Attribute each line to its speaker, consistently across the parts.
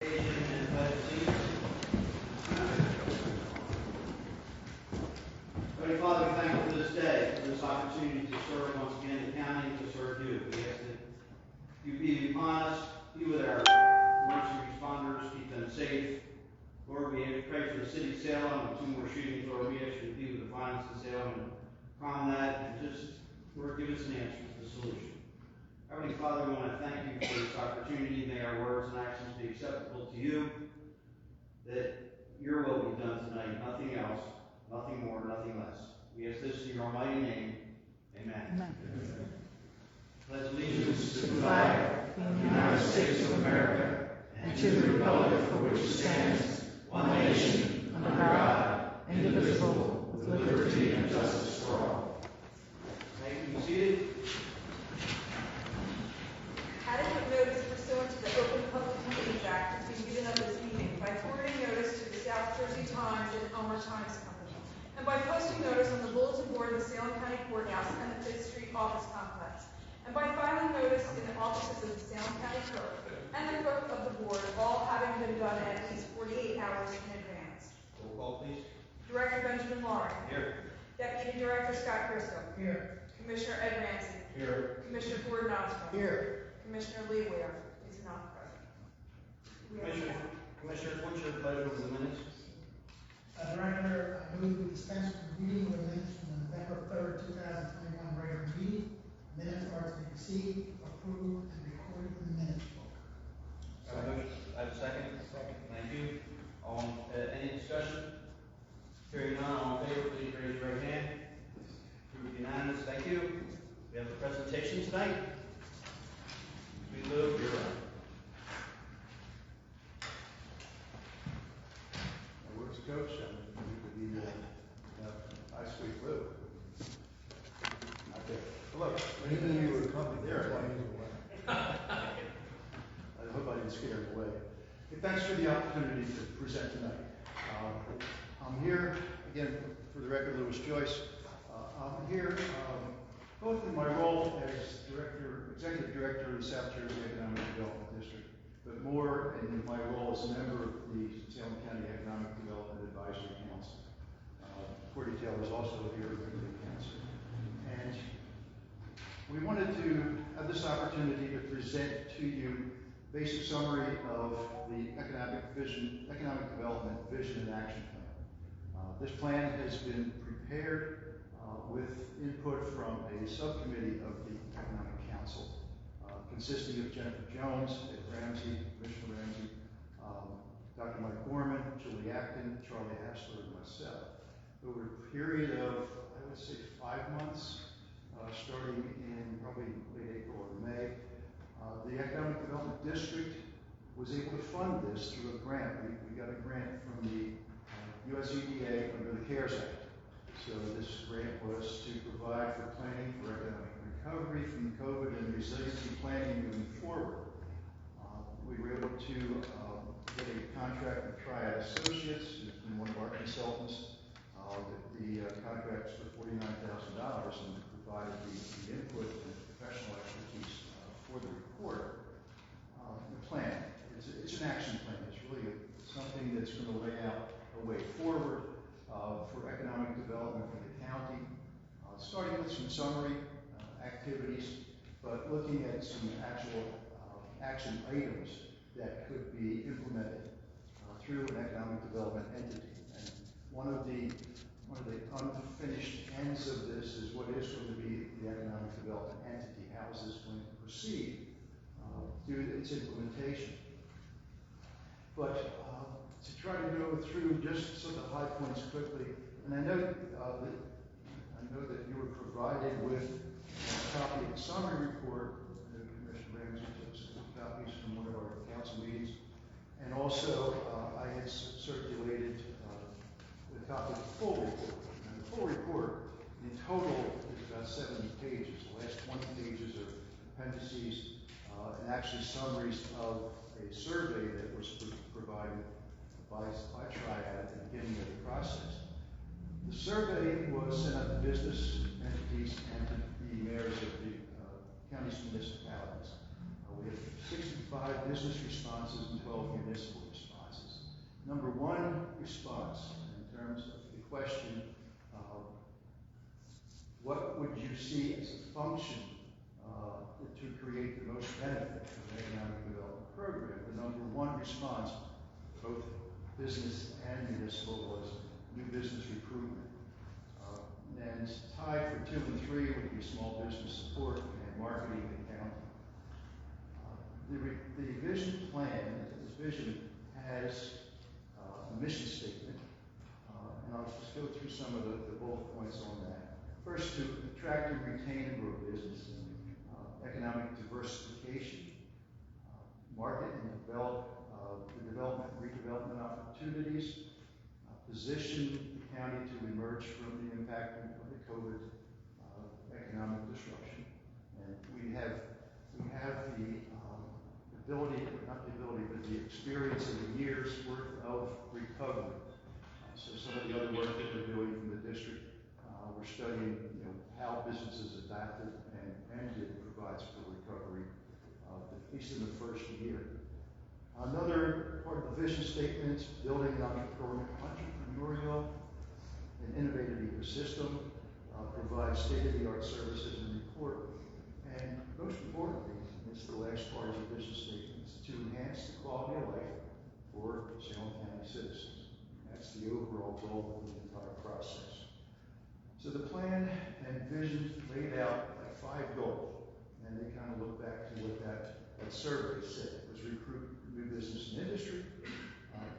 Speaker 1: And pledge allegiance. Heavenly Father, we thank you for this day, for this opportunity to serve once again the county, to serve you. We ask that you be upon us, be with our emergency responders, keep them safe. Lord, we pray for the city of Salem with 2 more shootings. Lord, we ask you to be with the violence in Salem and calm that, and just, Lord, give us an answer to the solution. Heavenly Father, we want to thank you for this opportunity. May our words and actions be acceptable to you, that your will be done tonight, nothing else, nothing more, nothing less. We ask this in your almighty name. Amen.
Speaker 2: Amen.
Speaker 1: Pledge allegiance
Speaker 2: To the flag of the United States of America and to the republic for which it stands, one nation, under God, indivisible, with liberty and justice for all.
Speaker 1: Thank you. Be seated.
Speaker 3: Adequate notice pursuant to the Open Public Meetings Act has been given of this meeting by forwarding notice to the South Jersey Times and Elmer Times Company, and by posting notice on the bulletin board of the Salem County Courthouse and the 5th Street Office Complex, and by filing notice in the offices of the Salem County Clerk and the Clerk of the Board, all having been done at least 48 hours in advance.
Speaker 1: Roll call, please.
Speaker 3: Director Benjamin Lauren.
Speaker 1: Here.
Speaker 3: Deputy Director Scott Briscoe. Here. Commissioner Ed Ramsey.
Speaker 1: Here.
Speaker 3: Commissioner Gordon Osborne.
Speaker 1: Here.
Speaker 3: Commissioner Lee Ware is not present.
Speaker 1: Commissioners, what's your pleasure with the minutes?
Speaker 4: Director, I move we dispense with the reading of the minutes from the November 3rd, 2021 regular meeting. Minutes are to be received, approved, and recorded in the minutes book.
Speaker 1: I have a second. Second. Thank you. Any discussion? Hearing none, all in favor, please raise your right hand. Approved unanimous. Thank you. We have a presentation tonight. Sweet Lou, you're up.
Speaker 5: Where's Coach? You could be I Sweet Lou. Okay. Well, look, we knew you were coming there. I hope I didn't scare him away. Hey, thanks for the opportunity to present tonight. I'm here, again, for the record, Louis Joyce. I'm here both in my role as Executive Director of the South Jersey Economic Development District, but more in my role as a member of the Salem County Economic Development Advisory Council. Cordy Taylor is also here with the council. And we wanted to have this opportunity to present to you a basic summary of the Economic Development Vision and Action Plan. This plan has been prepared with input from a subcommittee of the Economic Council, consisting of Jennifer Jones, Ed Ramsey, Commissioner Ramsey, Dr. Mike Gorman, Julie Acton, Charlie Hassler, and myself. Over a period of, I would say, 5 months, starting in probably late April or May, the Economic Development District was able to fund this through a grant. We got a grant from the USEDA under the CARES Act. So this grant was to provide for planning for economic recovery from COVID and resiliency planning moving forward. We were able to get a contract with Triad Associates, who's been one of our consultants. The contract is for $49,000 and provided the input and professional expertise for the report. The plan, it's an action plan. It's really something that's going to lay out a way forward for economic development for the county, starting with some summary activities, but looking at some actual action items that could be implemented through an economic development entity. And one of the unfinished ends of this is what is going to be the economic development entity. How is this going to proceed through its implementation? But to try to go through just some of the high points quickly, and I know that you were provided with a copy of the summary report. Commissioner Ramsey took some copies from one of our council meetings, and also I had circulated a copy of the full report. And the full report, in total, is about 70 pages. The last 20 pages are appendices and actually summaries of a survey that was provided by Triad at the beginning of the process. The survey was sent out to business entities and to the mayors of the county's municipalities. We have 65 business responses and 12 municipal Number one response in terms of the question, what would you see as a function to create the most benefit from the economic development program? The number one response, both business and municipal, was new business recruitment. And tied for 2 and 3 would be small business support and marketing and accounting. The vision plan, this vision has a mission statement, and I'll just go through some of the bullet points on that. First, to attract and retain and grow business, economic diversification, market and develop the development and redevelopment opportunities, position the county to emerge from the impact of the COVID economic disruption. And we have the ability, not the ability, but the experience of the years worth of recovery. So some of the other work that we're doing from the district, we're studying, how businesses adapted and did provides for recovery, at least in the first year. Another part of the vision statement, building an entrepreneurial and innovative ecosystem, provides state-of-the-art services and report. And most importantly, this is the last part of the vision statement, is to enhance the quality of life for Salem County citizens. That's the overall goal of the entire process. So the plan and vision laid out like 5 goals, and they kind of look back to what that survey said. It was recruit new business and industry,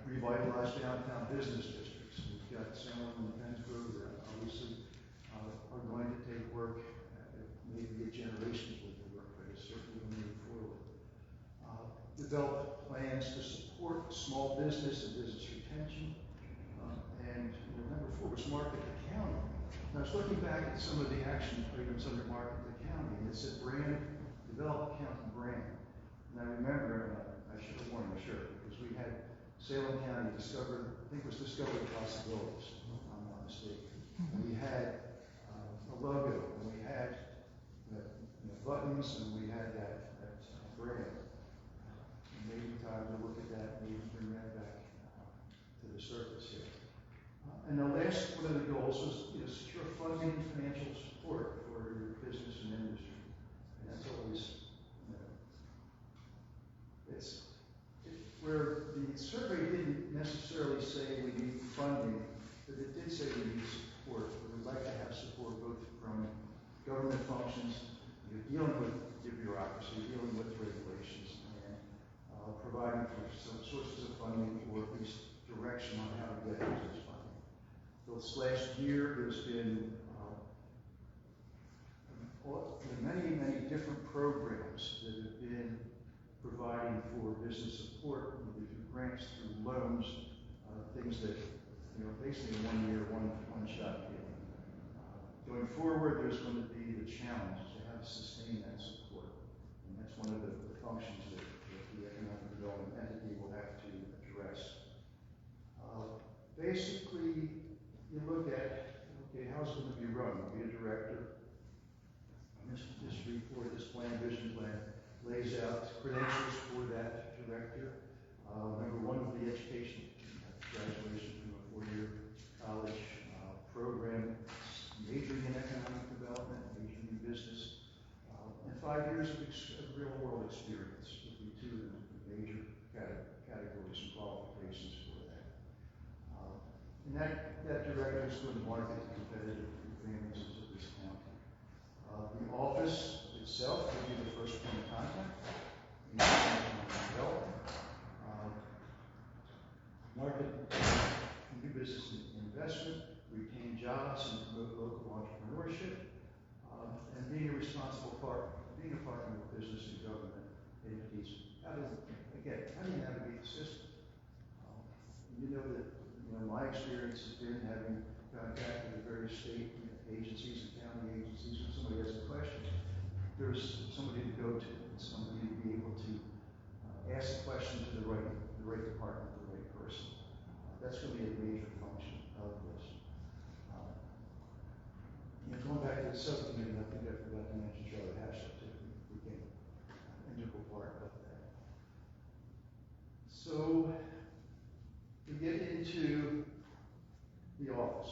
Speaker 5: revitalize downtown business districts. We've got Salem and Pennsburg that obviously are going to take work, maybe a generation's worth of work, but it's certainly going to move forward. Develop plans to support small business and business retention. And number 4 was market the county. And I was looking back at some of the action items under market the county, and it said brand, develop county brand. And I remember, I should have worn my shirt, because we had Salem County discovered, I think it was Discovery Possibilities, if I'm not mistaken. And we had a logo, and we had buttons, and we had that brand. And maybe time to look at that, maybe bring that back to the surface here. And the last one of the goals was secure funding and financial support for your business and industry. And that's always, it's where the survey didn't necessarily say we need funding, but it did say we need support. We would like to have support both from government functions, dealing with the bureaucracy, dealing with regulations, and providing for some sources of funding, or at least direction on how to get this funding. This last year, there's been many different programs that have been providing for business support, through grants, through loans, things that, basically 1 year, one shot deal. Going forward, there's going to be the challenge to how to sustain that support. And that's one of the functions that the economic development entity will have to address. Basically, you look at, how's it going to be run? There'll be a director. This report, this vision plan, lays out credentials for that director. Number 1 would be education, graduation from a 4-year college program, majoring in economic development, majoring in business, and 5 years of real-world experience would be 2 of the major categories and qualifications for that. And that director is going to market the competitive advantages of this county. The office itself will be the first point of contact. Market new business and investment, retain jobs and promote local entrepreneurship, and being a responsible partner, being a partner with business and government entities. How do you navigate the system? You know that my experience has been having contact with the various state agencies and county agencies. When somebody has a question, there's somebody to go to, and somebody to be able to ask the question to the right department, the right person. That's going to be a major function of this. Going back to the subcommittee, I think I forgot to mention Charlie Hashtag too. We became an integral part of that. So, again, into the office.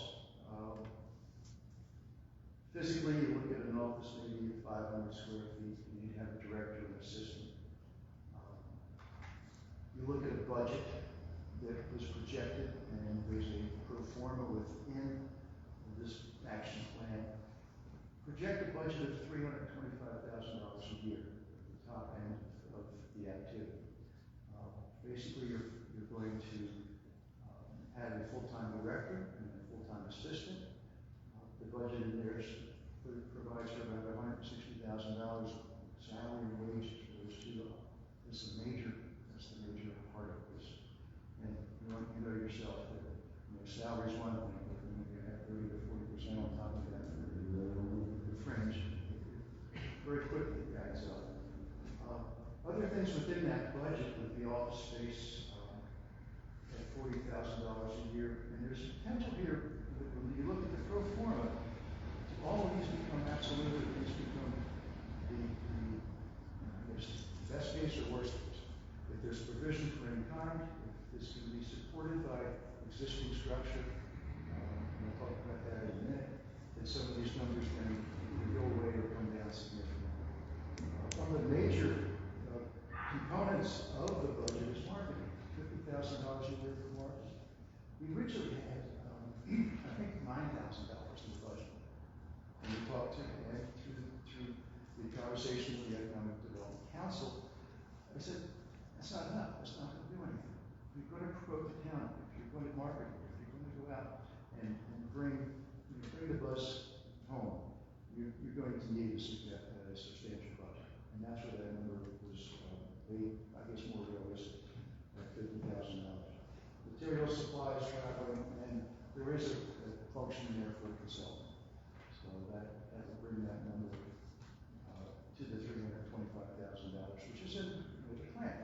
Speaker 5: Physically, you look at an office, maybe 500 square feet, you need to have a director and assistant. You look at a budget that was projected, and there's a pro forma within this action plan. Projected budget of $325,000 a year at the top end of the activity. Basically, you're going to have a full-time director and a full-time assistant. The budget in there provides for about $160,000 salary and wages for those two. That's the major part of this. And you know yourself that salary is one thing, but when you have 30 to 40% on top of that, the fringe, very quickly adds up. Other things within that budget would be office space at $40,000 a year, and there's potential here. When you look at the pro forma, all of these become absolute. These become the best case or worst case. If there's provision for any kind, if this can be supported by existing structure, we'll talk about that in a minute, then some of these numbers can go away or come down significantly. One of the major components of the budget is marketing. $50,000 a year for marketing. We originally had, I think, $9,000 in the budget. And we talked to, and through the conversation with the Economic Development Council, I said, that's not enough. That's not going to do anything. If you're going to promote the town, if you're going to market, if you're going to go out and bring the buzz home, you're going to need a substantial budget. And that's where that number was made, I guess, more realistic at $50,000. Material supplies, traveling, and there is a function there for a consultant. So that will bring that number to the $325,000, which is in the plan.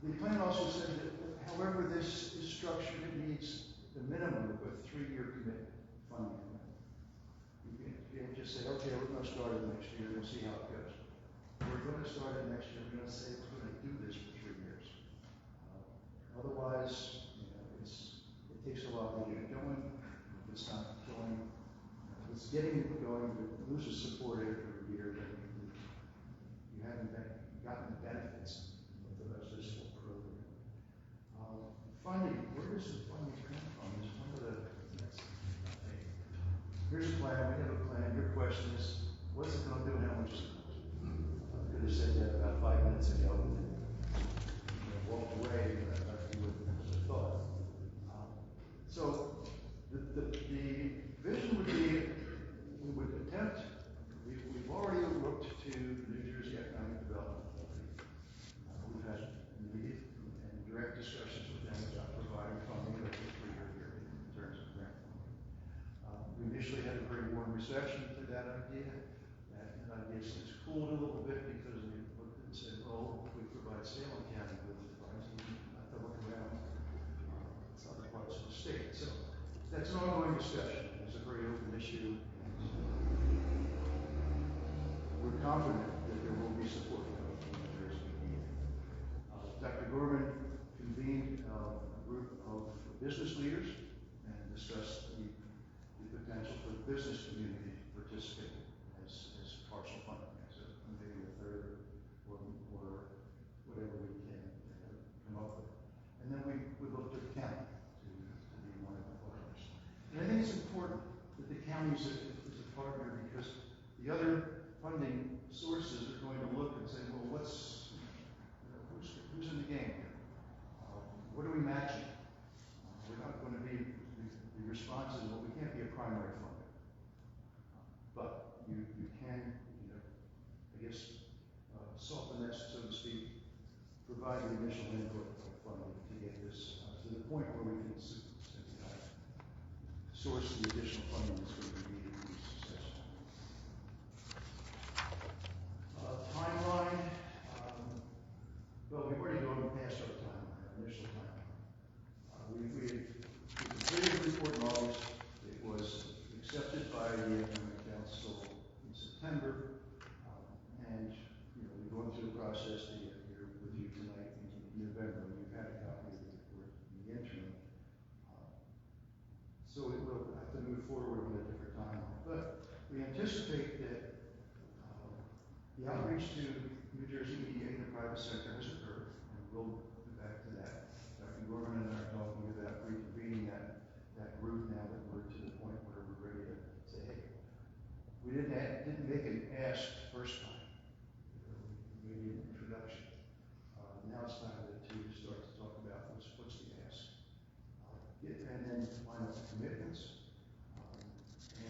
Speaker 5: The plan also said that however this is structured, it needs the minimum of a 3-year commitment, funding commitment. You can't just say, okay, we're going to start it next year, we'll see how it goes. We're going to start it next year, we're going to say we're going to do this for 3 years. Otherwise, it takes a while to get it going. If it's not going, if it's getting it going, but loses support every year, then you haven't gotten the benefits of this whole program. Funding, where does the funding come from? Is one of the, here's a plan, we have a plan. Your question is, what's it going to do and how much is it going to do? I could have said that about 5 minutes ago and walked away, but I would have thought. So the vision would be, we would attempt, we've already looked to the New Jersey Economic Development Authority. We've had immediate and direct discussions with them about providing funding over a 3-year period in terms of grant funding. We initially had a very warm reception to that idea. That idea has cooled a little bit because we looked and said, well, we provide Salem County with funds, and not to look around other parts of the state. So that's an ongoing discussion. It's a very open issue. We're confident that there will be support from New Jersey. Dr. Gorman convened a group of business leaders and discussed the potential for the business community to participate as partial funding, as maybe a third or whatever we can come up with. And then we looked at the county to be one of the partners. And I think it's important that the county is a partner because the other funding sources are going to look and say, well, who's in the game here? What are we matching? We're not going to be the response is, well, we can't be a primary funder. But you can, I guess, soften that, so to speak, provide the initial input of funding to get this to the point where we can source the additional funding that's going to be needed to be successful. Timeline. Well, we've already gone past our timeline, our initial timeline. We completed the report in August. It was accepted by the Economic Council in September. And we're going through the process to get here with you tonight in November. We've had a copy of the report. forward on a different timeline. But we anticipate that the outreach to New Jersey EDA and the private sector has occurred, and we'll get back to that. Dr. Gorman and I are talking about reconvening that group now that we're to the point where we're ready to say, hey, we didn't make an ask first time. We made an introduction. Now it's time to start to talk about what's the ask. And then line up the commitments.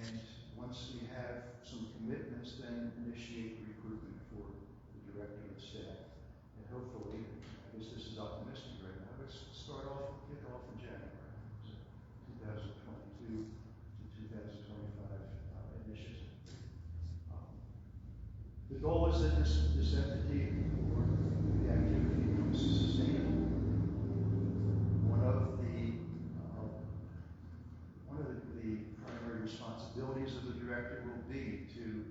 Speaker 5: And once we have some commitments, then initiate recruitment for the director and staff. And hopefully, I guess this is optimistic right now, let's kick off in January. So 2022 to 2025 initiative. The goal is that this entity or the activity becomes sustainable. One of the primary responsibilities of the director will be to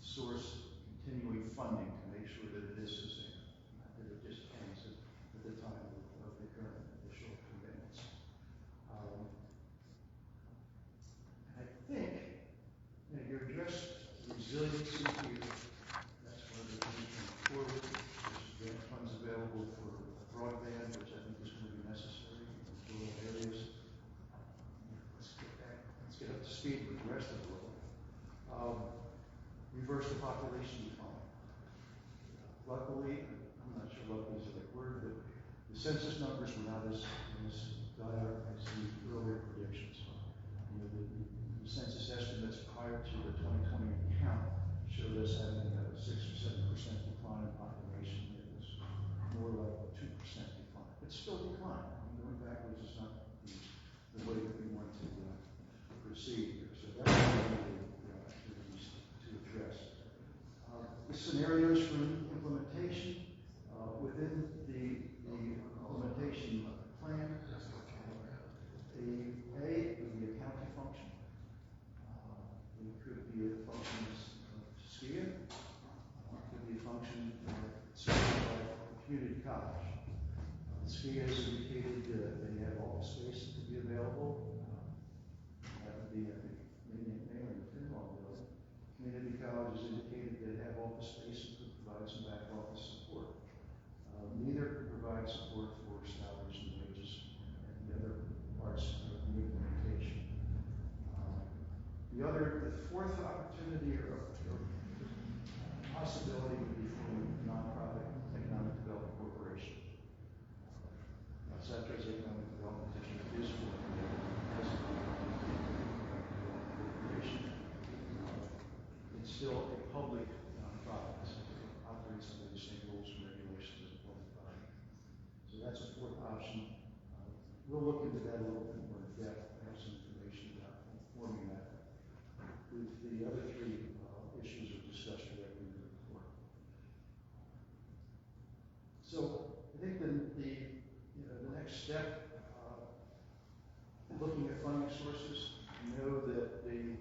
Speaker 5: source continuing funding to make sure that it is sustainable, not that it just ends at the time of the current initial commitments. I think you addressed resiliency here. That's one of the things going forward. There's grant funds available for broadband, which I think is going to be necessary in rural areas. Let's get up to speed with the rest of the world. Reverse the population decline. Luckily, I'm not sure luckily is the right word, but the census numbers were not as dire as the earlier predictions. The census estimates prior to the 2020 count showed us having a 6 or 7% decline in population. It was more like a 2% decline. It's still decline. Going backwards is not the way that we want to proceed here. So that's one of the activities to address. The scenarios for implementation within the implementation plan. A would be a county function. It could be a function of SCIA. It could be a function of community college. SCIA has indicated they have office space that could be available. That would be, I think, mainly in the Finland building. Community college has indicated they have office space and could provide some back office support. Neither could provide support for salaries and wages and the other parts of the implementation. The fourth opportunity or possibility would be for a nonprofit economic development corporation. South Jersey Economic Development District is forming as a corporation. It's still a public nonprofit. It operates under the same rules and regulations as a public body. So that's a fourth option. We'll look into that a little bit more in depth. I have some information about forming that. The other three issues are discussed directly in the report. So I think the next step, looking at funding sources, we know that the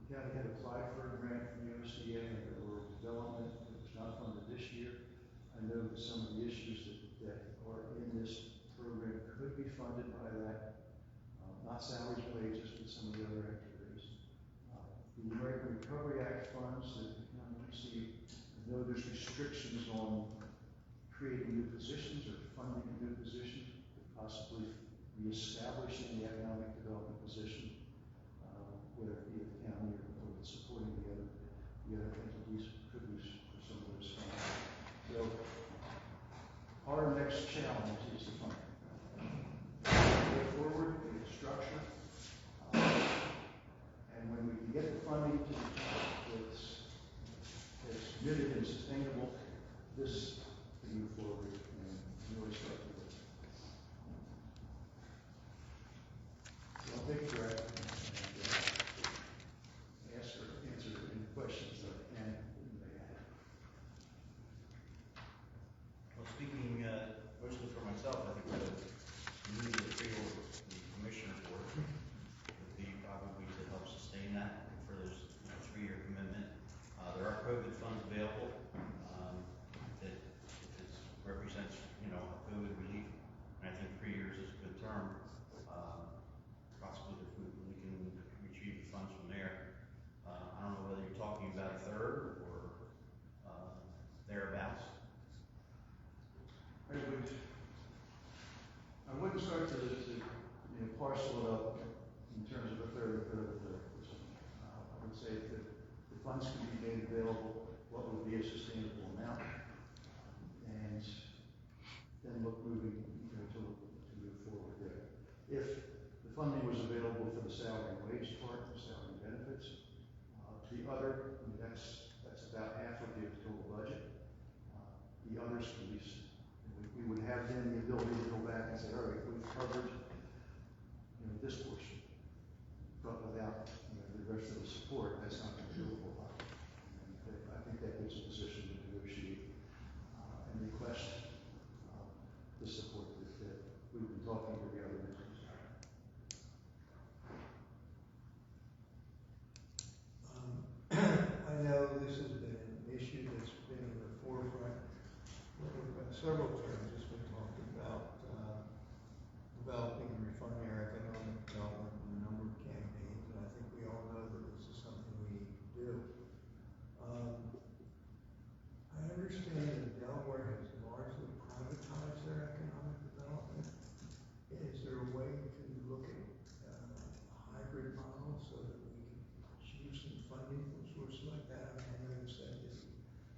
Speaker 5: county had applied for a grant from USDA under rural development. It was not funded this year. I know that some of the issues that are in this program could be funded by that, not salaries and wages, but some of the other activities. The American Recovery Act funds that the county received, I know there's restrictions on creating new positions or funding new positions, possibly reestablishing the economic development position, whether it be the county or supporting the other entities could use for some of those funds. So our next challenge is the funding. Go forward, we get structure, and when we can get the funding to that's committed and sustainable, this can move forward and really start to work. So I'll take a breath and answer any questions that I can you may have.
Speaker 6: Well, speaking mostly for myself, I think we need to feel the commissioner board would be probably to help sustain that for those 3-year commitment. There are COVID funds available that
Speaker 5: start to, parcel it up in terms of a third. I would say if the funds can be made available, what would be a sustainable amount? And then look moving, to move forward there. If the funding was available for the salary and wage part, the salary and benefits, the other, that's about half of the total budget. The others can be, we would have then the ability to go back and say, all right, we've covered, this portion, but without, the rest of the support, that's not going to do a whole lot. And I think that gives a position to negotiate and request the support that we've been talking to the other entities.
Speaker 7: I know this has been an issue that's been in the forefront. Several terms it's been talked about developing and refining our economic development in a number of campaigns, and I think we all know that this is something we need to do. I understand that Delaware has largely privatized their economic development. Is there a way to look at a hybrid model so that we can achieve some funding from sources like that? I know you said that you've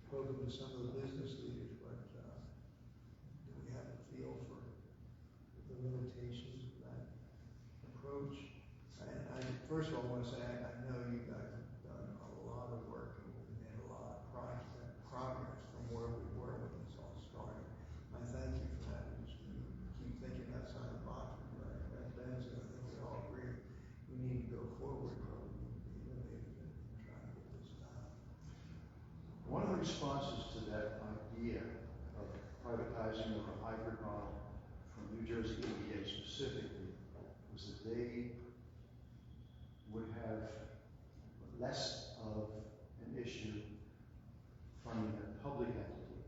Speaker 7: spoken to some of the business leaders, but do we have a feel for the limitations of that approach? And I first of all want to say I know you guys have done a lot of work and we've made a lot of progress from where we were when this all started. I thank you for that. We keep thinking outside the box. As Ben said, I think we all agree we need to go forward, but we need to be innovative in trying to get this done.
Speaker 5: One of the responses to that idea of privatizing or a hybrid model from New Jersey EDA specifically was that they would have less of an issue funding a public entity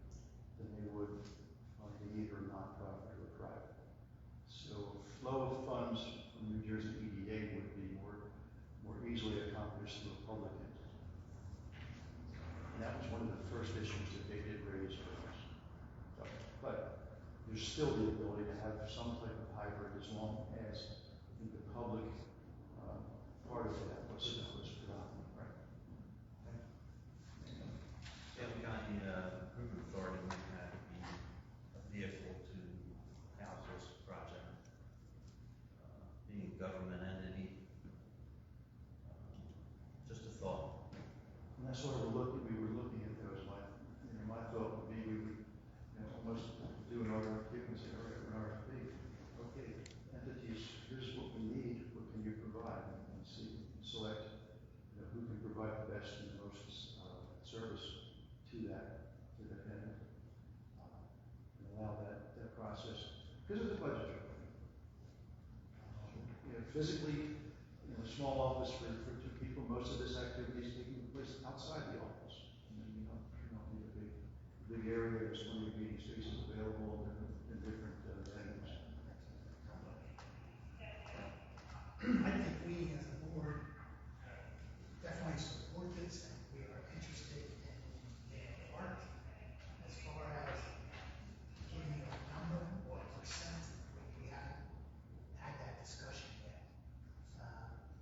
Speaker 5: than they would funding either nonprofit or private. So flow of funds from New Jersey EDA would be more easily accomplished through a public entity. And that was one of the first issues that they did raise for us. So, but there's still the ability to have some type of hybrid as long as the public part of that was predominant, right?
Speaker 6: Salem County Improvement Authority would have to be a vehicle to house this project. Being a government entity, just a thought.
Speaker 5: And that's why we were looking at those. My thought would be we would almost do an RFP and say, all right, an RFP. Okay, entities, here's what we need. What can you provide? And select who can provide the best and the most service to that entity. And allow that process. Because it's a budgetary thing. Physically, a small office for two people, most of this activity is taking place outside the office. And then you don't need a big area. There's plenty of meeting spaces available in different venues.
Speaker 4: I think we as a board definitely support this and we are interested in their work. As far as giving a number or percent, we haven't had that discussion yet.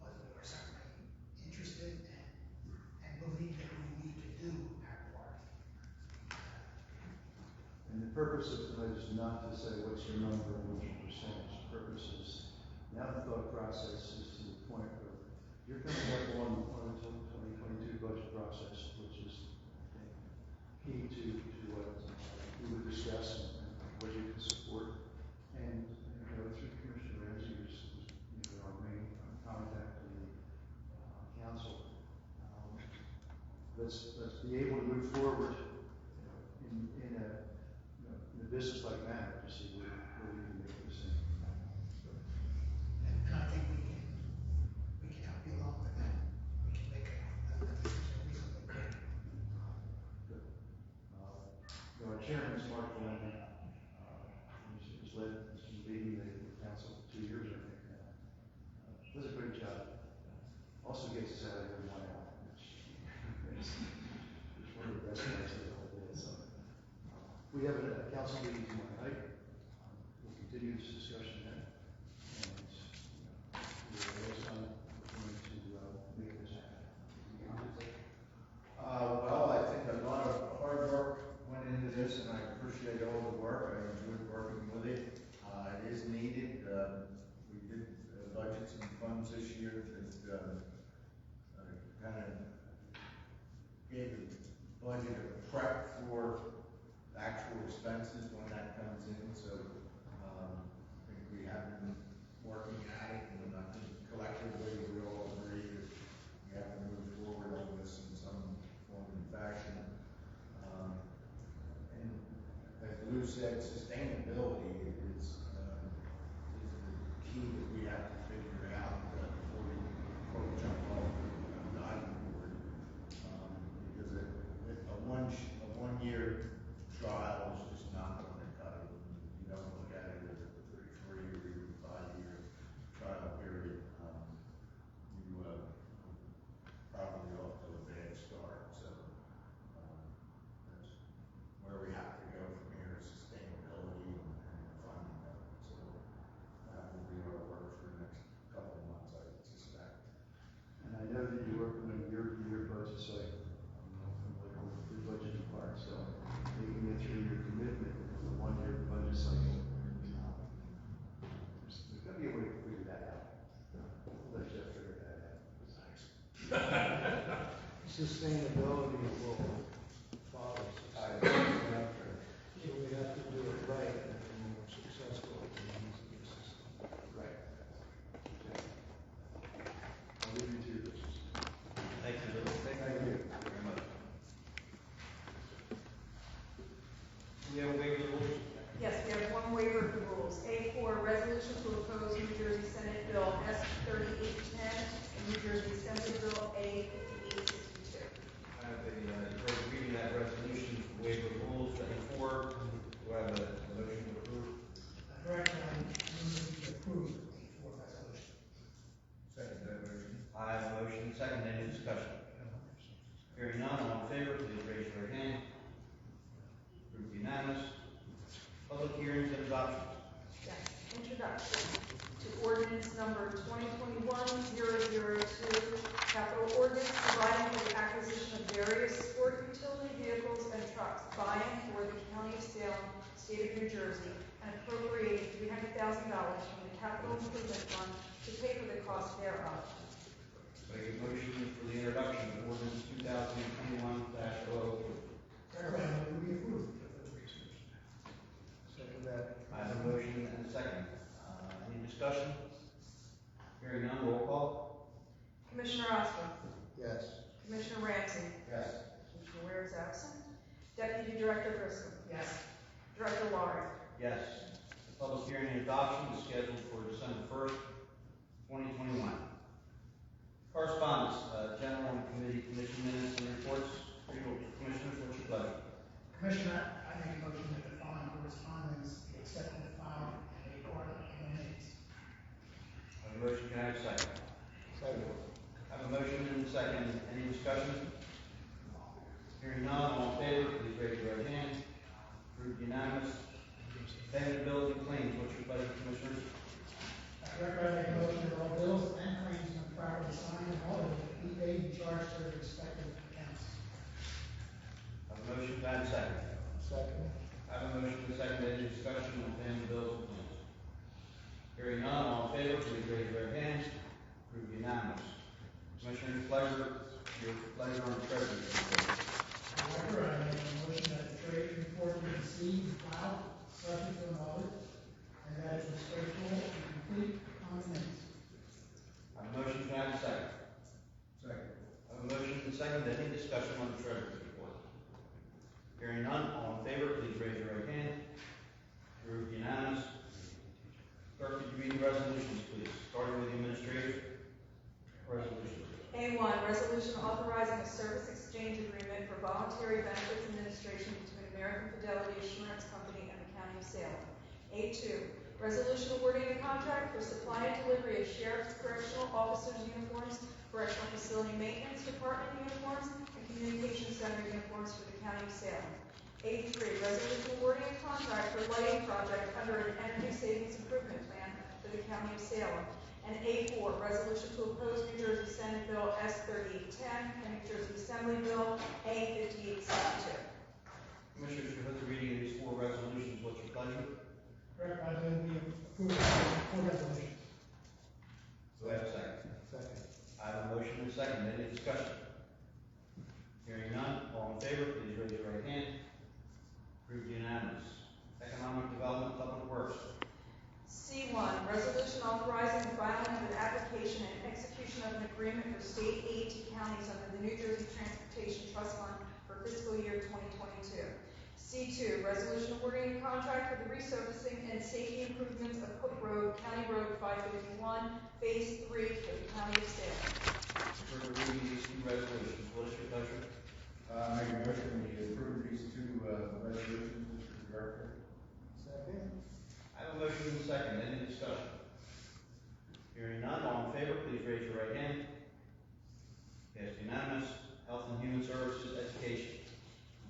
Speaker 4: But we are certainly interested and believe that we need to do our part.
Speaker 5: And the purpose of tonight is not to say what's your number and what's your percentage. The purpose is now the thought process is to the point where you're coming up on the 2022 budget process, which is key to what we would discuss and what you can support. And through Commissioner Ramsey, who's our main contact in the council, let's be able to move forward in a business-like manner to see where we can make this thing.
Speaker 4: And I think we can help you along with that. We can make a decision reasonably quick.
Speaker 5: Good. Our chairman is Mark Valenti. He's led, he's been leading the council for 2 years, I think now. Does a great job. Also gets us out of here in 1 hour, which is one of the best parts of the whole day. So, we have a council meeting tomorrow night. We'll continue this discussion then.
Speaker 7: sustainability will follow sustainability. So we have to do it right and be more successful in using the system.
Speaker 5: Right. I'll leave you to your business.
Speaker 6: Thank you, Lou.
Speaker 5: Thank you.
Speaker 6: Very much. Do we have a waiver of the rules?
Speaker 3: Yes, we have one waiver of the rules. A4, resolution to oppose New Jersey Senate Bill S 3810 and New Jersey Assembly Bill A 5862.
Speaker 6: I have you've heard the reading of that resolution, waiver of rules, A4. Do I have a motion to approve?
Speaker 4: Director, I move to approve the fourth resolution.
Speaker 6: Second that motion. I have a motion, second, any discussion? Hearing none, all in favor, please raise your hand. Approved unanimous. Public hearings and adoptions.
Speaker 3: Yes, introduction to ordinance number 2021-002, capital ordinance providing for the acquisition of various sport utility vehicles and trucks by and for the county of Salem, state of New Jersey, and appropriating $300,000 from the capital improvement fund to pay for the cost thereof.
Speaker 6: Make a motion for the introduction of ordinance 2021-002.
Speaker 4: Director, I move we approve the first resolution.
Speaker 7: Second that.
Speaker 6: I have a motion and a second. Any discussion? Hearing none, roll call.
Speaker 3: Commissioner Osborne?
Speaker 7: Yes.
Speaker 3: Commissioner Ramsey?
Speaker 6: Yes.
Speaker 3: Commissioner Ware is absent. Deputy Director Grissom?
Speaker 4: Yes.
Speaker 3: Director Laurie?
Speaker 6: Yes. The public hearing and adoption is scheduled for December 1st, 2021. Correspondence, general and committee commission minutes and reports. Commissioners, what's your pleasure?
Speaker 4: Commissioner, I make a motion that the following correspondence be accepted and filed and made part of the minutes.
Speaker 6: I have a motion, can I have a second?
Speaker 7: Second.
Speaker 6: I have a motion and a second. Any discussion? Hearing none, all in favor, please raise your right hand. Approved unanimous. Payment of bills and claims, what's your pleasure, commissioners?
Speaker 4: Director, I make a motion that all bills and claims are properly signed and audited be paid and charged to their respective accounts.
Speaker 6: I have a motion, can I have a second?
Speaker 7: Second.
Speaker 6: I have a motion and a second. Any discussion on payment of bills and claims? Hearing none, all in favor, please raise your right hand. Approved unanimous. Commissioner, your pleasure on the treasurer's report.
Speaker 4: Director, I make a motion that the trade report be received and filed, subject to an audit, and that it is faithful and complete on the minutes.
Speaker 6: I have a motion, can I have a second?
Speaker 5: Second.
Speaker 6: I have a motion and a second. Any discussion on the treasurer's report? Hearing none, all in favor, please raise your right hand. Approved unanimous. Clerk, could you read the resolutions, please, starting with the administrative resolution.
Speaker 3: A1, resolution authorizing a service exchange agreement for voluntary benefits administration between American Fidelity Assurance Company and the County of Salem. A2, resolution awarding a contract for supply and delivery of sheriff's correctional officers' uniforms, correctional facility maintenance department uniforms, and communication center uniforms for the County of Salem. A3, resolution awarding a contract for lighting project under an energy savings improvement plan for the County of Salem. And A4, resolution to oppose New Jersey Senate Bill S 3810 and New Jersey Assembly Bill A 5862.
Speaker 6: Commissioners, you heard the reading of these four resolutions. What's your pleasure?
Speaker 4: Director, I move we approve the four resolutions.
Speaker 6: Do I have a second?
Speaker 7: Second.
Speaker 6: I have a motion and a second. Any discussion? Hearing none, all in favor, please raise your right hand. Approved unanimous. Economic Development, Public Works.
Speaker 3: C1, resolution authorizing the filing of an application and execution of an agreement for state aid to counties under the New Jersey Transportation Trust Fund for fiscal year 2022. C2, resolution awarding a contract for the resurfacing and safety improvements of Hook Road, County Road 551, Phase 3 for the County of Salem.
Speaker 6: For the reading of these two resolutions, what is your pleasure?
Speaker 5: Make a motion, we approve these two resolutions, Mr. Director.
Speaker 7: Second.
Speaker 6: I have a motion and a second. Any discussion? Hearing none, all in favor, please raise your right hand. Passed unanimous. Health and Human Services, Education.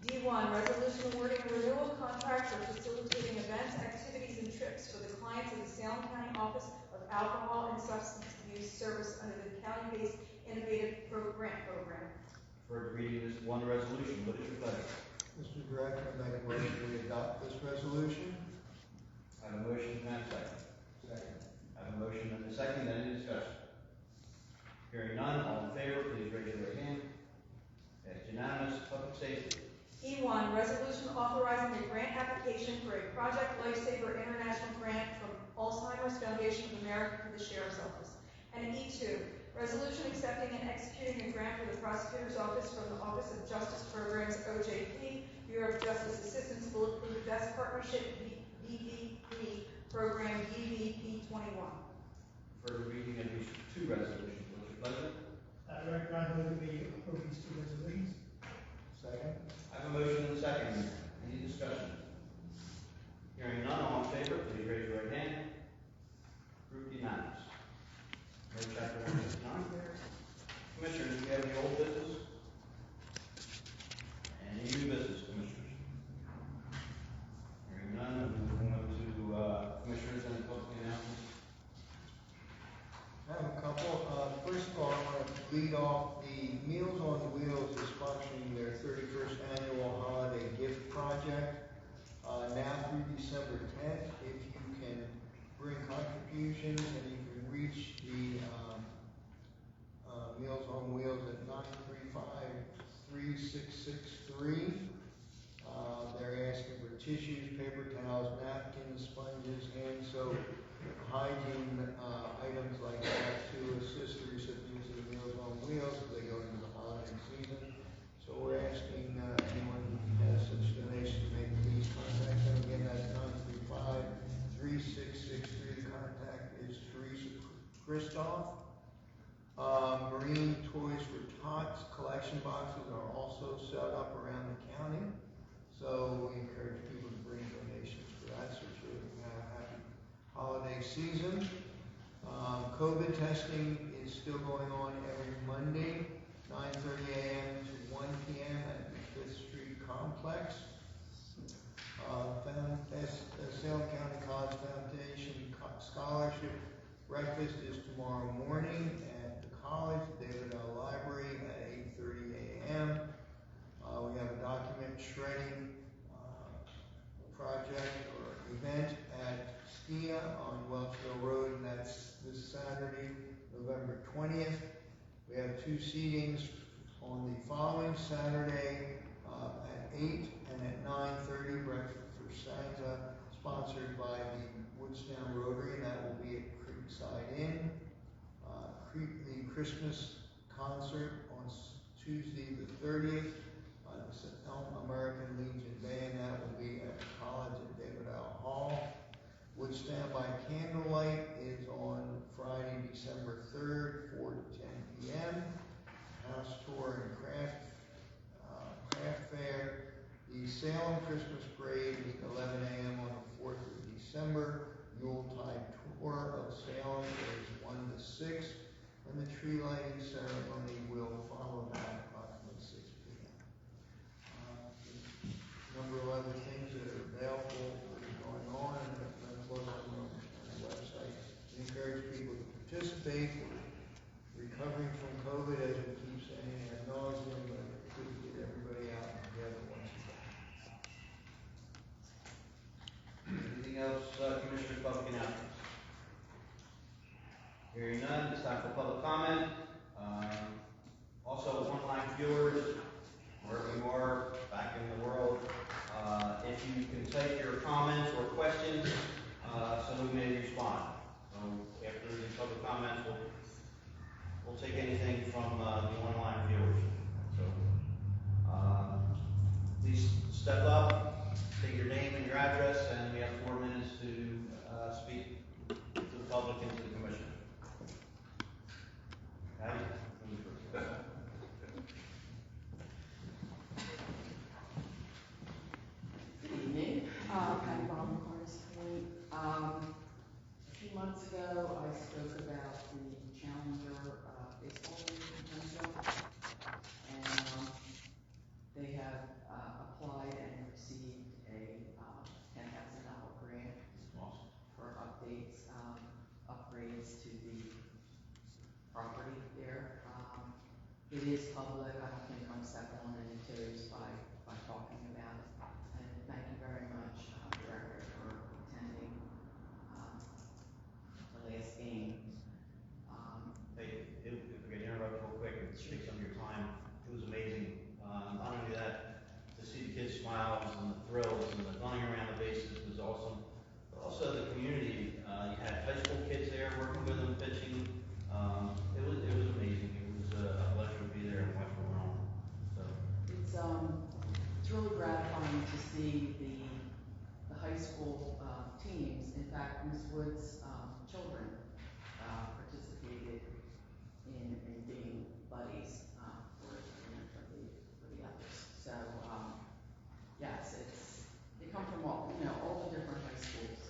Speaker 3: D1, resolution awarding a renewal contract for facilitating events, activities, and trips for the clients of the Salem County Office of Alcohol and Substance Abuse Service under the county-based innovative grant program.
Speaker 6: For the reading of this one resolution, what is your pleasure?
Speaker 7: Mr. Director, I make a motion we adopt this resolution.
Speaker 6: I have a motion, can I have a second?
Speaker 7: Second.
Speaker 6: I have a motion and a second. Any discussion? Hearing none, all in favor, please raise your right hand. unanimous. Public safety.
Speaker 3: E1, resolution authorizing a grant application for a Project Lifesaver International Grant from Alzheimer's Foundation of America for the Sheriff's Office. And E2, resolution accepting and executing a grant for the Prosecutor's Office from the Office of Justice Programs, OJP, Bureau of Justice Assistance, Bulletproof Vest Partnership, BVP, Program BVP 21.
Speaker 6: For the reading of these two resolutions, what's your pleasure?
Speaker 4: I move we approve these two resolutions.
Speaker 7: Second?
Speaker 6: I have a motion and a second. Any discussion? Hearing none, all in favor, please raise your right hand. Approved unanimous. No chapter 159. Commissioners, do you have any old business? Any new business, commissioners? Hearing none, we'll move on to commissioners and public announcements.
Speaker 7: I have a couple. First of all, I want to lead off, the Meals on Wheels is sponsoring their 31st annual holiday gift project. Now through December 10th, if you can bring contributions and you can reach the Meals on Wheels at 935-3663. They're asking for tissues, paper towels, napkins, sponges, hand soap, hygiene items like that to assist the recipients of the Meals on Wheels as they go into the holiday season. So we're asking anyone who has such donations to make these contact them. Again, that's 935-3663. The contact is Teresa Christoph. Marine Toys for Tots collection boxes are also set up around the county. So we encourage people to bring donations for that. So it's really happy holiday season. COVID testing is still going on every Monday, 9:30 a.m. to 1 p.m. at the 5th Street Complex. Salem County College Foundation Scholarship Breakfast is tomorrow morning at the college, David L. Library at 8:30 a.m. We have a document shredding project or event at SKIA on Welchville Road, and that's this Saturday, November 20th. We have two seatings on the following Saturday at 8 and at 9:30, breakfast for Santa, sponsored by the Woodstown Rotary, and that will be at Creekside Inn. The Christmas concert on Tuesday the 30th, the Elm American Legion Band, that will be at the college at David L. Hall. Woodstown by Candlelight is on Friday, December 3rd, 4 to 10 p.m. House tour and craft fair. The Salem Christmas Parade is 11 a.m. on the 4th of December. Yuletide tour of Salem is 1 to 6. And the tree lighting ceremony will follow that approximately 6 p.m. A number of other things that are available that are going on, and I'm closing on the website. We encourage people to participate. We're recovering from COVID, as we keep saying, ad nauseum, but it's good to get everybody out together once again.
Speaker 6: Anything else, Commissioners, public announcements? Hearing none, it's time for public comment. Also, online viewers, wherever you are, back in the world, if you can type your comments or questions, so we may respond. So after the public comments, we'll take anything from the online viewers. So please step up, state your name and your address, and we have 4 minutes to speak to the public and to the commission. Patty?
Speaker 2: Good evening. Patty Bob, Harness Point. A few months ago, I spoke about the Challenger baseball league in Huntsville, and they have applied and received a $10,000 grant for upgrades to the property there. It is public. I don't think I'm stepping on any toes by talking about it. And thank you very much, Director, for attending the last game.
Speaker 6: Hey, if I can interrupt real quick and take some of your time, it was amazing.
Speaker 2: Woods, children, participated in being buddies, for, for the others. So, yes, they come from all the different high schools,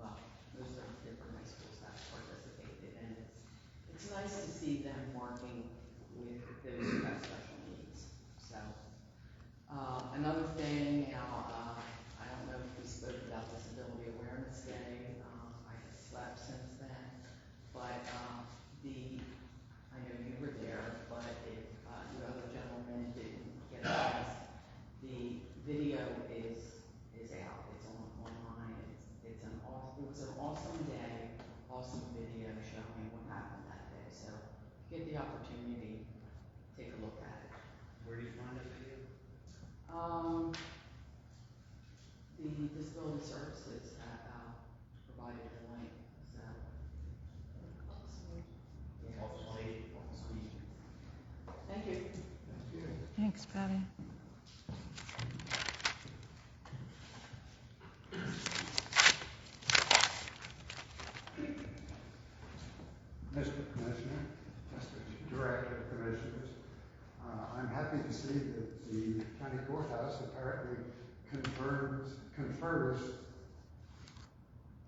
Speaker 2: well, most of the different high schools have participated, and it's nice to see them working with those who have special needs. So, another thing, I don't know if we spoke about Disability Awareness Day, I have slept since then, but, I know you were there, but if, you other gentlemen didn't get a chance, the video is out, it's online, it was an awesome day, awesome video showing what happened that day, so if you get the opportunity, take a look at it.
Speaker 6: Where do you find that video?
Speaker 2: The Disability Services provided the link, so. Yeah.
Speaker 6: Office on Aging.
Speaker 2: Office on Aging. Thank you.
Speaker 7: Thank you.
Speaker 8: Thanks, Patty.
Speaker 9: Mr. Commissioner, Mr. Director of Commissioners, I'm happy to see that the county courthouse apparently confers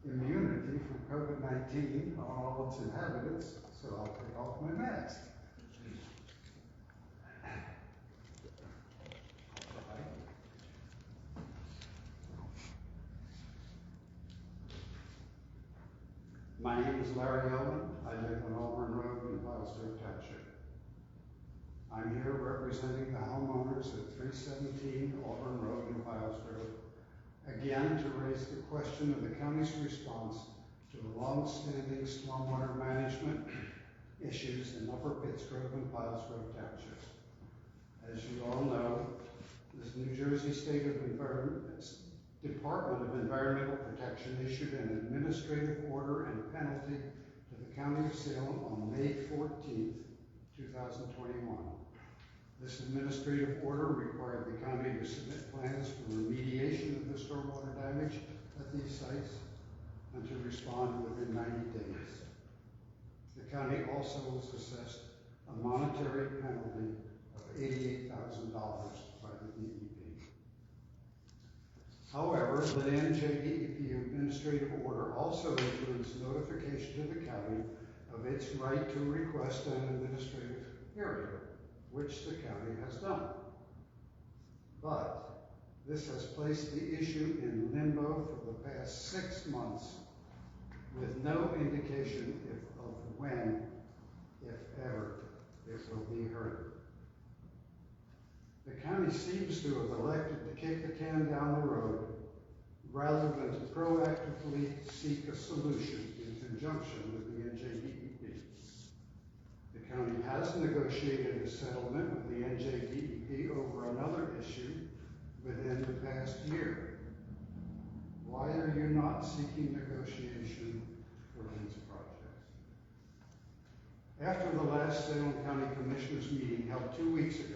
Speaker 9: immunity from COVID-19 on all its inhabitants, so I'll take off my mask. My name is Larry Owen. I live on Auburn Road in Pilesgrove Township. I'm here representing the homeowners at 317 Auburn Road in Pilesgrove, again to raise the question of the county's response to the long-standing stormwater management issues in Upper Pittsgrove and Pilesgrove Townships. As you all know, this New Jersey State Department of Environmental Protection issued an administrative order and penalty to the County of Salem on May 14th, 2021. This administrative order required the county to submit plans for remediation of the stormwater damage at these sites and to respond within 90 days. The county also was assessed a monetary penalty of $88,000 by the DEP. However, the NJDEP administrative order also includes notification to the county of its right to request an administrative hearing, which the county has done. But this has placed the issue in limbo for the past 6 months with no indication of when, if ever, it will be heard. The county seems to have elected to kick the can down the road rather than to proactively seek a solution in conjunction with the NJDEP. The county has negotiated a settlement with the NJDEP over another issue within the past year. Why are you not seeking negotiation for these projects? After the last Salem County Commissioners meeting held 2 weeks ago,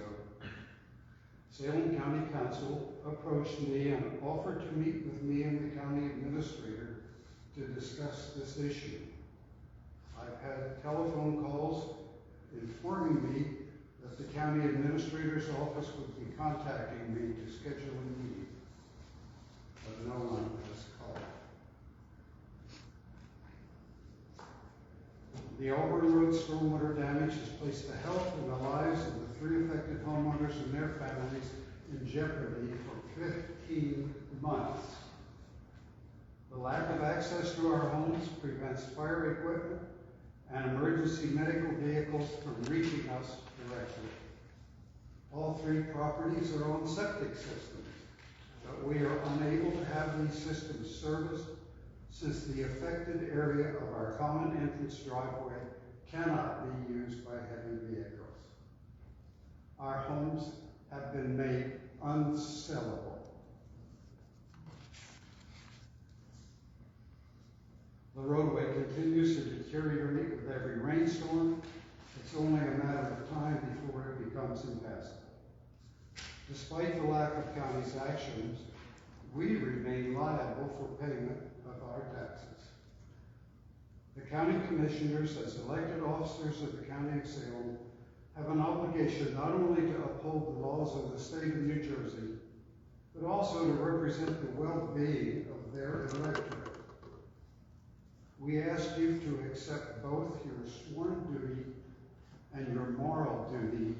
Speaker 9: Salem County Council approached me and offered to meet with me and the county administrator to discuss this issue. I've had telephone calls informing me that the county administrator's office would be contacting me to schedule a meeting, but no one has called. The Auburn Road stormwater damage has placed the health and the lives of the 3 affected homeowners and their families in jeopardy for 15 months. The lack of access to our homes prevents fire equipment and emergency medical vehicles from reaching us directly. All 3 properties are on septic systems, but we are unable to have these systems serviced since the affected area of our common entrance driveway cannot be used by heavy vehicles. Our homes have been made unsellable. The roadway continues to deteriorate with every rainstorm. It's only a matter of time before it becomes impassable. Despite the lack of county's actions, we remain liable for payment of our taxes. county commissioners, as elected officers of the county of Salem, have an obligation not only to uphold the laws of the state of New Jersey, but also to represent the well-being of their electorate. We ask you to accept both your sworn duty and your moral duty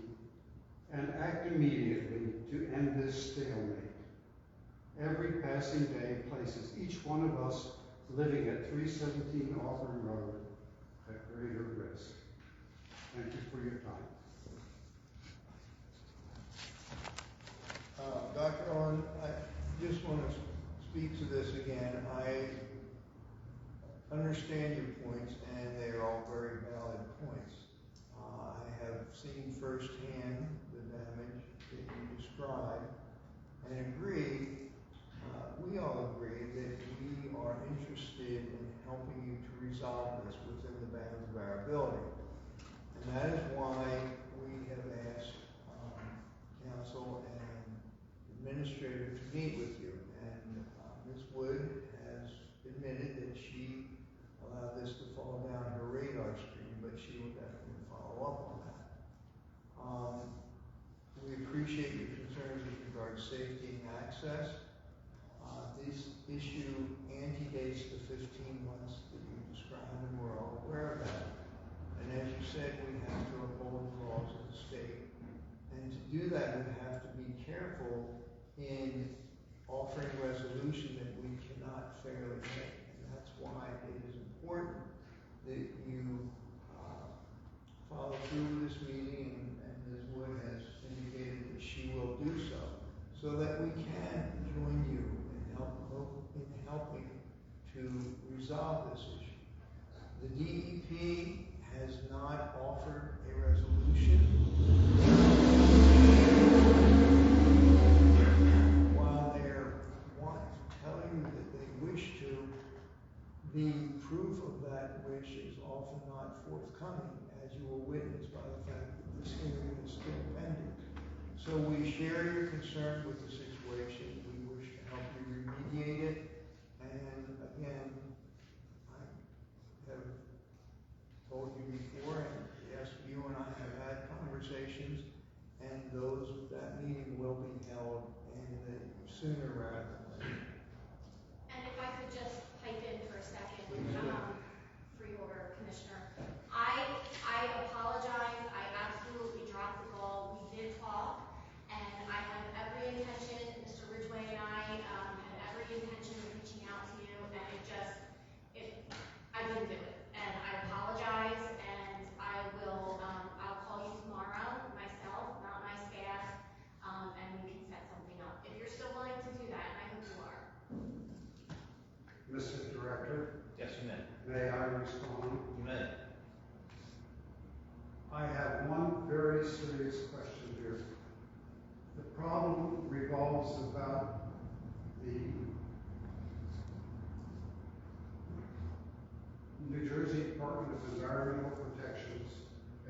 Speaker 9: and act immediately to end this stalemate. Every passing day places each one of us living at 317 Auburn Road at greater risk. Thank you for your time.
Speaker 7: Dr. Owen, I just want to speak to this again. I understand your points, and they are all very valid points. I have seen firsthand the damage that you described, and agree, we all agree that we are interested in helping you to resolve this within the bounds of our ability. And that is why we have asked council and administrator to meet with you. And Ms. Wood has admitted that she allowed this to fall down her radar screen, but she will definitely follow up on that. We appreciate your concerns with regard to safety and access. This issue antedates the 15 months that you described, and we're all aware of that. And as you said, we have to uphold the laws of the state. And to do that, we have to be careful in offering resolution that we cannot fairly make. And that's why it is important that you follow through with this meeting, and Ms. Wood has indicated that she will do so that we can join you in helping to resolve this issue. The DEP has not offered a resolution. While they're wanting to tell you that they wish to, the proof of that wish is often not forthcoming, as you will witness by the fact that this hearing is still pending. So we share your concern with the situation. We wish to help you remediate it. And again, I have told you before, and yes, you and I have had conversations, and that meeting will be held sooner rather than later.
Speaker 8: And if I could just pipe in for a second, free order, Commissioner. I apologize. I absolutely dropped the ball. We did talk, and I have every intention, Mr. Ridgway and I had every intention of reaching out to you, and I didn't do it. And I apologize, and I'll call you tomorrow, myself, not my staff, and we can set something up. If you're still willing to do that, and I hope you are.
Speaker 9: Mr. Director,
Speaker 6: Yes, you may.
Speaker 9: may I respond?
Speaker 6: You may.
Speaker 9: I have one very serious question here. The problem revolves about the New Jersey Department of Environmental Protection's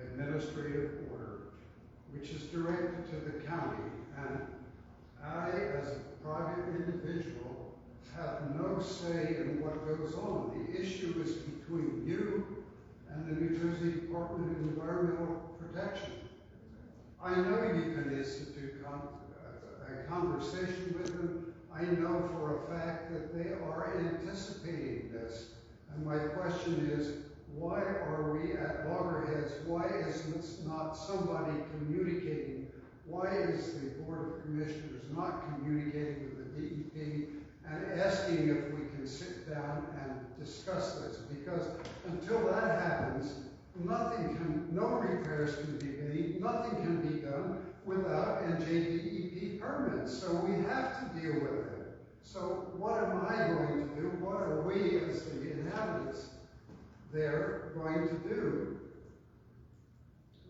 Speaker 9: administrative order, which is directed to the county, and I, as a private individual, have no say in what goes on. The issue is between you and the New Jersey Department of Environmental Protection. I know you can institute a conversation with them. I know for a fact that they are anticipating this. And my question is, why are we at loggerheads? Why is not somebody communicating? Why is the Board of Commissioners not communicating with the DEP and asking if we can sit down and discuss this? Because until that happens, no repairs can be made, nothing can be done without NJDEP permits. So we have to deal with it. So what am I going to do? What are we as the inhabitants there going to do?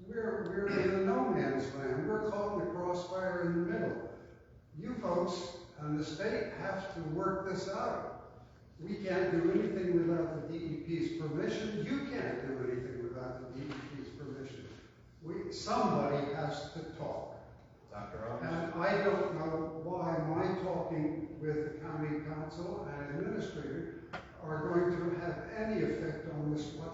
Speaker 9: We're in a no man's land. We're caught in the crossfire in the middle. You folks and the state have to work this out. We can't do anything without the DEP's permission. You can't do anything without the DEP's permission. Somebody has to talk.
Speaker 6: Dr. Owens?
Speaker 9: And I don't know why my talking with the county council and administrator are going to have any effect on this whatsoever.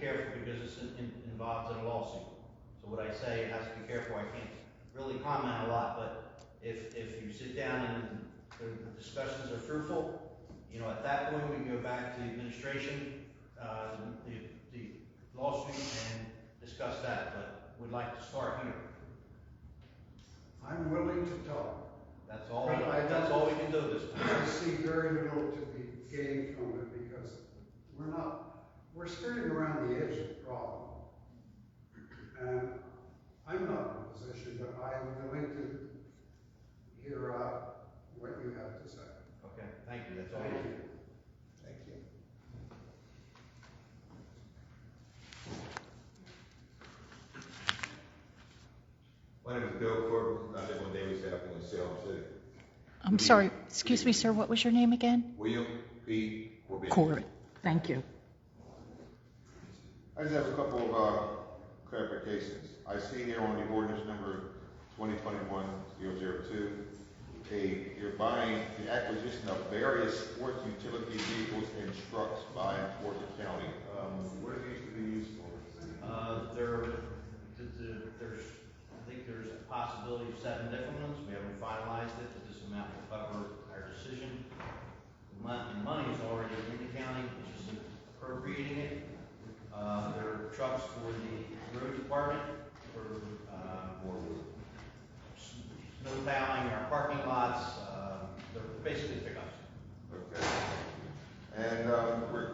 Speaker 6: careful because it's involved in a lawsuit. So what I say, it has to be careful. I can't really comment a lot, but if you sit down and the discussions are fruitful, at that point, we can go back to administration, the lawsuit and discuss that, but we'd like to start here.
Speaker 9: I'm willing to talk.
Speaker 6: That's all,
Speaker 9: But
Speaker 6: that's all we can do this time.
Speaker 9: I see very little to be gained from it because we're skirting around the edge of the problem. And I'm not in a position, but I am willing to hear out what you have to say.
Speaker 6: Okay, thank you, that's all.
Speaker 9: Thank you.
Speaker 7: Thank you.
Speaker 10: My name is Bill Corbin. I live on Davis Avenue in Salem City.
Speaker 2: I'm sorry, excuse me, sir, what was your name again?
Speaker 10: William P. Corbin.
Speaker 2: Corbett. Thank you.
Speaker 10: I just have a couple of clarifications. I see here on the ordinance number 2021-002, you're buying the acquisition of various sports utility vehicles and trucks by and for the county. What are these to be used for?
Speaker 6: I think there's a possibility of 7 different ones. We haven't finalized it, but this amount will cover our decision. The money is already in the county, it's just appropriating it. There are trucks for the road department, for snow plowing, our parking lots, they're basically pickups.
Speaker 10: Okay. And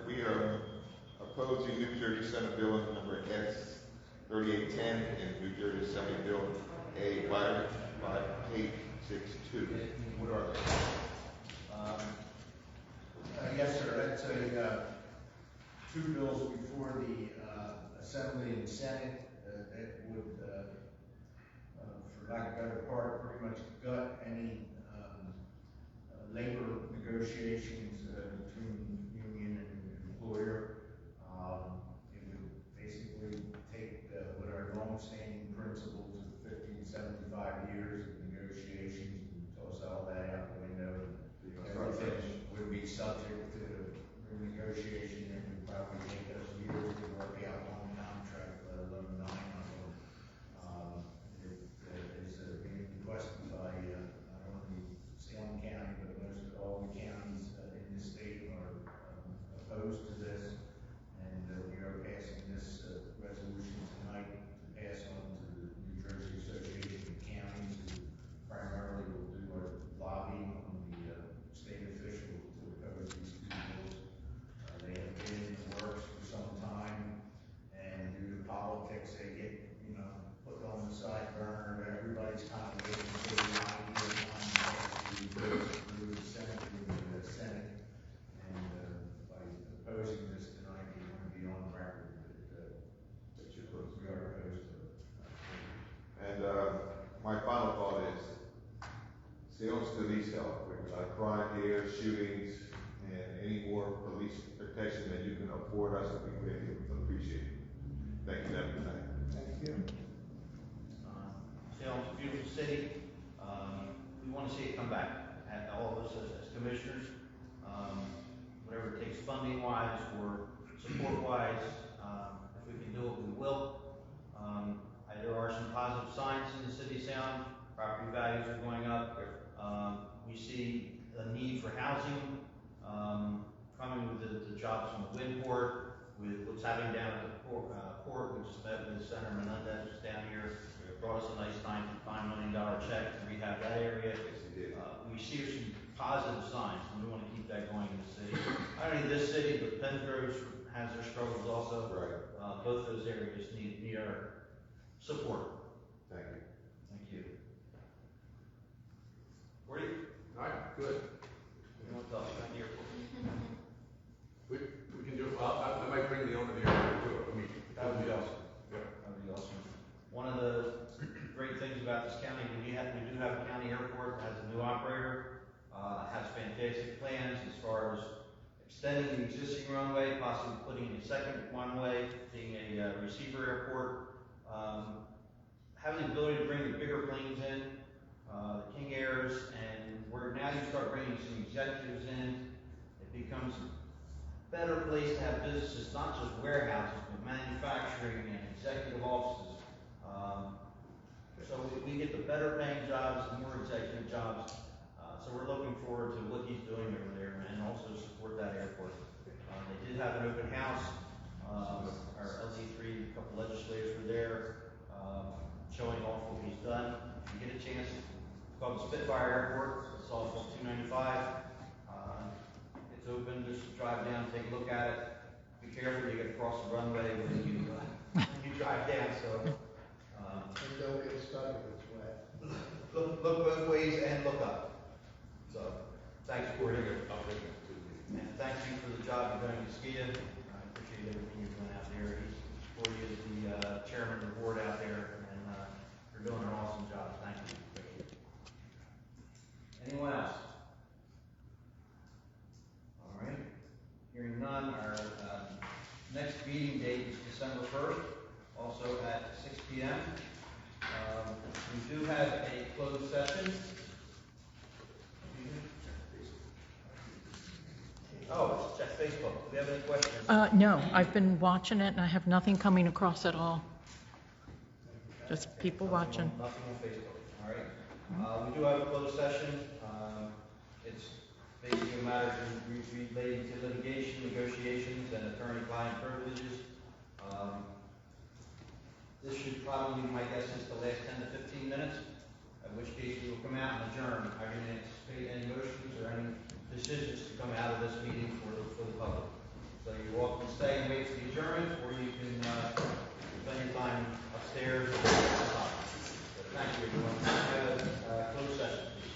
Speaker 10: we are opposing New Jersey Senate Bill number S 3810 and New Jersey Senate Bill A 5862. What are they?
Speaker 11: Yes, sir. That's two bills before the Assembly and Senate that would, for lack of a better part, pretty much gut any labor negotiations between union and employer. It would basically take what are longstanding principles of 50 and 75 years of negotiations and toss all that out the window. Everything would be subject to renegotiation, and it would probably take us years to work out one contract, let alone 9 of them. It is being requested by not only Salem County, but most all the counties in the state are opposed to this, and we are passing this resolution tonight to pass on to the New Jersey Association of Counties, who primarily will do our lobbying on the state officials to oppose these two bills. They have been in the works for some time, and due to politics, they get, put on the side burner. Everybody's kind of waiting for the idea behind the bills through the Senate, and by opposing this tonight, we want to be on record that we are opposed to it.
Speaker 10: And my final thought is, Salem still needs help. There's a lot of crime here, shootings, and any more police protection that you can afford us, we greatly appreciate it. Thank you, Deputy Mayor.
Speaker 7: Thank you.
Speaker 6: Salem's a beautiful city. We want to see it come back. And all of us as commissioners, whatever it takes funding wise or support wise, if we can do it, we will. There are some positive signs in the city of Salem. Property values are going up. We see a need for housing coming with the jobs from the wind port, with what's happening down at the port. We just met with Senator Menendez just down here. Brought us a nice $9 million check to rehab that area.
Speaker 10: Yes, he did.
Speaker 6: We see some positive signs, and we want to keep that going in the city. Not only this city, but Pengrove has their struggles also.
Speaker 10: Right.
Speaker 6: Both those areas need our support.
Speaker 10: Thank you.
Speaker 6: Thank you. Gordy?
Speaker 12: All right, good.
Speaker 6: You want to talk about the airport?
Speaker 12: We can do it. Well, I might bring the owner of the airport to a meeting.
Speaker 6: That would be awesome.
Speaker 12: Yeah.
Speaker 6: That would be awesome. One of the great things about this county, we do have a county airport that has a new operator, has fantastic plans as far as extending the existing runway, possibly putting a second runway, being a receiver airport, having the ability to bring the bigger planes in, the King Airs, and where now you start bringing some executives in, it becomes a better place to have businesses, not just warehouses, but manufacturing and executive offices. So we get the better paying jobs, the more executive jobs. So we're looking forward to what he's doing over there and also support that airport. They did have an open house. Our LZ3, a couple legislators were there, showing off what he's done. If you get a chance, it's called the Spitfire Airport. It's off of 295. It's open, just drive down, take a look at it. Be careful, you get across the runway when you drive down, so.
Speaker 7: And don't get stuck if it's wet.
Speaker 6: Look both ways and look up. So, thanks for it. And thank you for the job you're doing at SKIA. I appreciate everything you're doing out there. He's, Corey is the chairman of the board out there, and you're doing an awesome job. Thank you. Anyone else? All right. Hearing none, our next meeting date is December 1st, also at 6 p.m. We do have a closed session. Oh, check Facebook. Do we have any questions?
Speaker 2: No, I've been watching it and I have nothing coming across at all. Just people watching.
Speaker 6: Nothing on Facebook. All right. We do have a closed session. It's basically a matter relating to litigation, negotiations, and attorney-client privileges. This should probably, my guess is the last 10 to 15 minutes, at which case we will come out and adjourn. I didn't anticipate any motions or any decisions to come out of this meeting for the public. So you're welcome to stay and wait for the adjournment, or you can spend your time upstairs. Thank you, everyone. We have a closed session, please.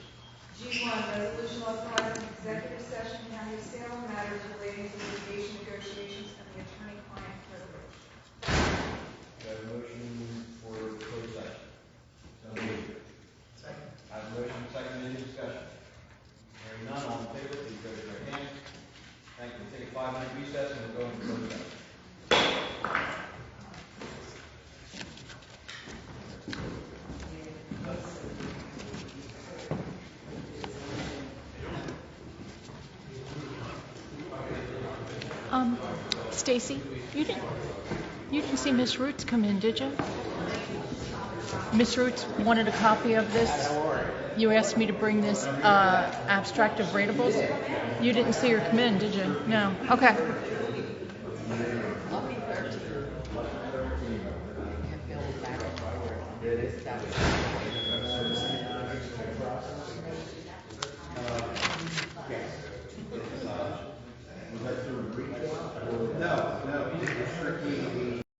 Speaker 3: G1, resolution authorizing executive session, County of Salem, matters relating to litigation negotiations and the attorney-client privilege.
Speaker 6: We have a motion for closed session. So moved.
Speaker 4: Second.
Speaker 6: I have a motion, second, any discussion? Hearing none, all in favor, please raise your right hand. Thank you. We'll take a 5-minute recess and we'll go into closed session.
Speaker 2: Stacy, you didn't see Miss Roots come in, did you? Miss Roots wanted a copy of this. You asked me to bring this abstract of rateables. You didn't see her come in, did you? No. Okay.
Speaker 9: No, it's strictly